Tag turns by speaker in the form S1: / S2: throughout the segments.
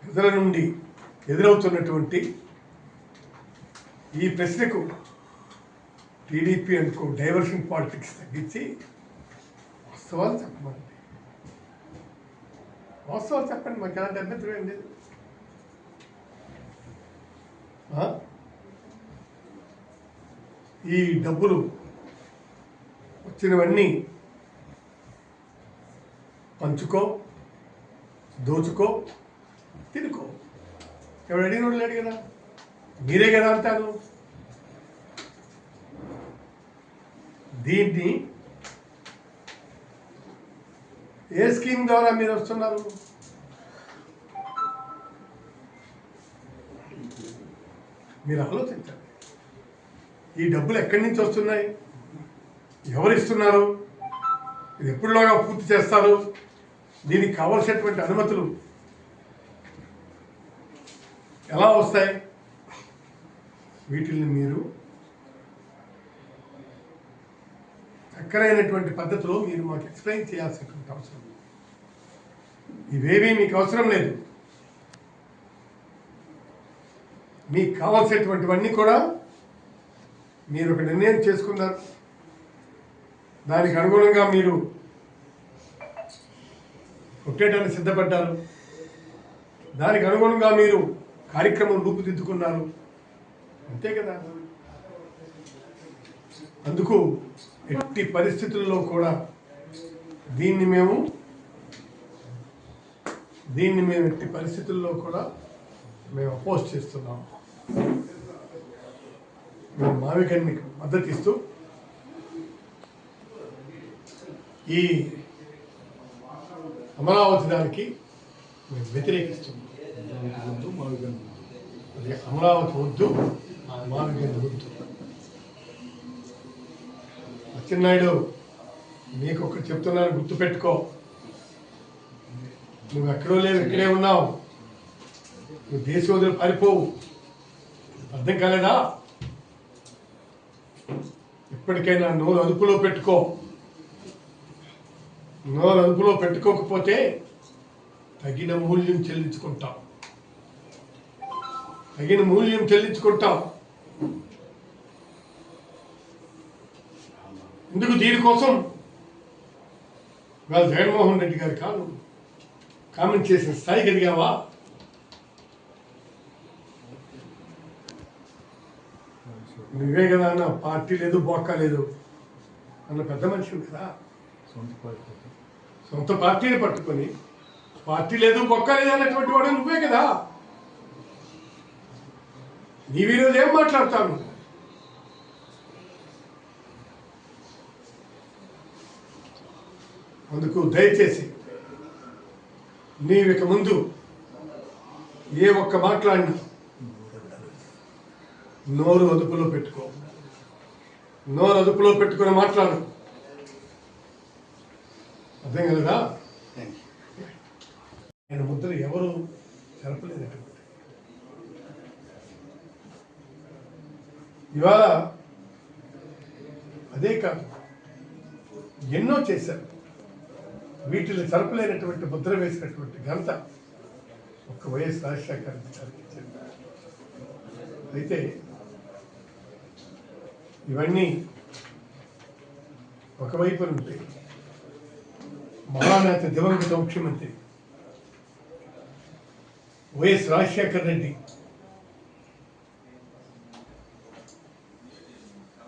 S1: ప్రజల నుండి ఎదురవుతున్నటువంటి ఈ ప్రశ్నకు టీడీపీ అనుకో డైవర్షన్ పాలిటిక్స్ తగ్గించి వాస్తవాలు చెప్పమండి. వాస్తవాలు చెప్పండి, మాకు ఎలాంటి అభ్యంతరం ఏం లేదు. ఈ డబ్బులు వచ్చినవన్నీ పంచుకో, దోచుకో, తినుకో. ఎవడు అడిగినోడు లేడు కదా, మీరే కదా అంటాను. దీన్ని ఏ స్కీమ్ ద్వారా మీరు వస్తున్నారు? మీరు ఆలోచించండి. ఈ డబ్బులు ఎక్కడి నుంచి వస్తున్నాయి, ఎవరు ఇస్తున్నారు, ఇది ఎప్పుడులాగా పూర్తి చేస్తారు, దీనికి కావలసినటువంటి అనుమతులు ఎలా వస్తాయి, వీటిని మీరు చక్కరైనటువంటి పద్ధతిలో మీరు మాకు ఎక్స్ప్లెయిన్ చేయాల్సినటువంటి అవసరం. ఇవేమీ మీకు అవసరం లేదు. మీకు కావాల్సినటువంటివన్నీ కూడా మీరు ఒక నిర్ణయం చేసుకున్నారు. దానికి అనుగుణంగా మీరు కొట్టేయడానికి సిద్ధపడ్డారు. దానికి అనుగుణంగా మీరు కార్యక్రమం రూపుదిద్దుకున్నారు. అంతే కదా. అందుకు ఎట్టి పరిస్థితుల్లో కూడా దీన్ని మేము ఎట్టి పరిస్థితుల్లో కూడా మేము అపోజ్ చేస్తున్నాము. మేము మావికన్నికి మద్దతు ఇస్తూ ఈ అమరావతి దానికి మేము వ్యతిరేకిస్తున్నాం. అమరావతి వద్దు, మావికన్ను వద్దు. అచ్చెన్నాయుడు, నీకు ఒకటి చెప్తున్నాను, గుర్తుపెట్టుకో. నువ్వు ఎక్కడో లేవు, ఇక్కడే ఉన్నావు. నువ్వు దేశం వదిలి పారిపోవు. అర్థం కాలేదా? ఇప్పటికైనా నోరు అదుపులో పెట్టుకో. నోరు అదుపులో పెట్టుకోకపోతే తగిన మూల్యం చెల్లించుకుంటాం. ఎందుకు? దీనికోసం వాళ్ళు జగన్మోహన్ రెడ్డి గారు కామెంట్ చేసిన స్థాయికి ఎదిగావా? నువ్వే కదా అన్న పార్టీ లేదు, బొక్క లేదు అన్న పెద్ద మనిషి కదా. సొంత పార్టీని పట్టుకొని పార్టీ లేదు, బొక్క లేదు అన్నటువంటి వాడు నువ్వే కదా. నీ ఈరోజు ఏం మాట్లాడతాను? అందుకు దయచేసి నీవు ఇక ముందు ఏ ఒక్క మాట్లాడినా నోరు అదుపులో పెట్టుకో. నోరు అదుపులో పెట్టుకుని మాట్లాడు. అర్థం కలదా? ఆయన ముద్ర ఎవరు జరపలేనటువంటి ఇవాళ అదే కాదు, ఎన్నో చేశారు. వీటిని జరపలేనటువంటి ముద్ర వేసినటువంటి ఘనత ఒక్క వైఎస్ రాజశేఖర రెడ్డి గారికి ఇచ్చింది. అయితే ఇవన్నీ ఒకవైపు ఉంటే మహానేత దివంగత ముఖ్యమంత్రి వైఎస్ రాజశేఖర రెడ్డి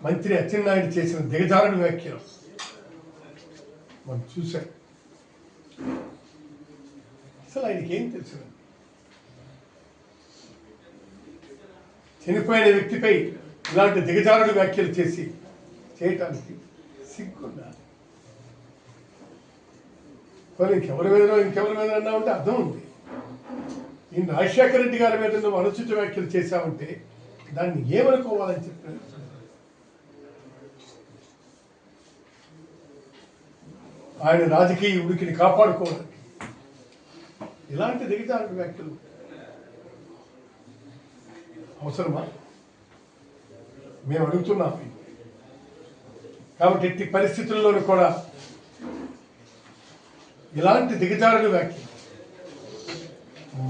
S1: మంత్రి అచ్చెన్నాయుడు చేసిన దిగజారుడు వ్యాఖ్యలు మనం చూశాం. అసలు ఆయనకి ఏం తెలుసు? చనిపోయిన వ్యక్తిపై ఇలాంటి దిగజారుడు వ్యాఖ్యలు చేయటానికి సిగ్గుండాలి. కానీ ఇంకెవరి మీద అన్నా ఉంటే అర్థం ఉంది. ఈ రాజశేఖర రెడ్డి గారి మీద నువ్వు అనుచిత వ్యాఖ్యలు చేశావంటే దాన్ని ఏమనుకోవాలని చెప్పాను. ఆయన రాజకీయ ఉనికిని కాపాడుకోవడానికి ఇలాంటి దిగజారుడు వ్యాఖ్యలు అవసరమా? మేము అడుగుతున్నాం. కాబట్టి ఎట్టి పరిస్థితుల్లోనూ కూడా ఇలాంటి దిగజారుడు వ్యాఖ్యలు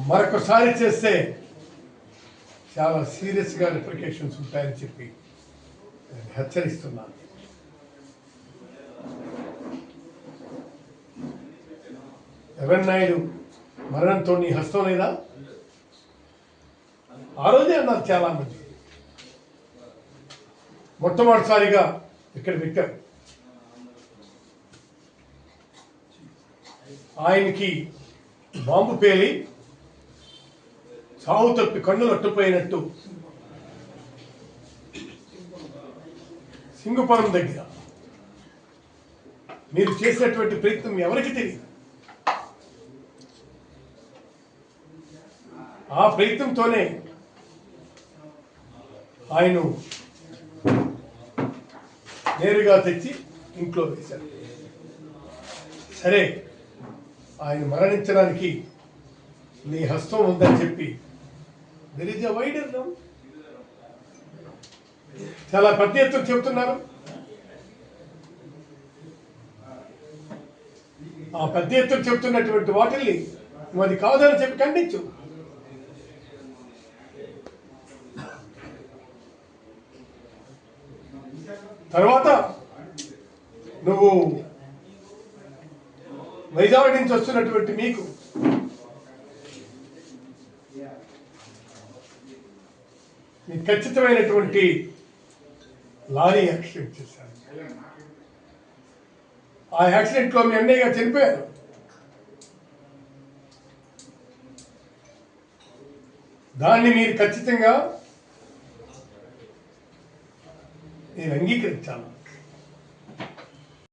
S1: మరొకసారి చేస్తే చాలా సీరియస్గా రిప్లికేషన్స్ ఉంటాయని చెప్పి నేను హెచ్చరిస్తున్నాను. ఎర్రన్నాయుడు మరణంతో నీ హస్తం లేదా? ఆ రోజే అన్నారు చాలామంది. మొట్టమొదటిసారిగా ఇక్కడ పెట్టారు. ఆయనకి బాంబు పేలి సాగు తప్పి కన్నులు అట్టుపోయినట్టు సింగపురం దగ్గర మీరు చేసినటువంటి ప్రయత్నం ఎవరికి తెలియదు. ఆ ప్రయత్నంతోనే ఆయన నేరుగా తెచ్చి ఇంట్లో వేశారు. సరే, ఆయన మరణించడానికి నీ హస్తం ఉందని చెప్పి there is a wider now. చాలా పెద్ద ఎత్తున చెబుతున్నారు. ఆ పెద్ద ఎత్తున చెబుతున్నటువంటి వాటిల్ని నువ్వు అది కాదని చెప్పి ఖండించు. తర్వాత నువ్వు వైజాగ్ నుంచి వస్తున్నటువంటి మీకు ఖచ్చితమైనటువంటి లారీ యాక్సిడెంట్ చేశారు. ఆ యాక్సిడెంట్లో మీ అన్నయ్య గారు చనిపోయారు. దాన్ని మీరు ఖచ్చితంగా నేను అంగీకరించాను.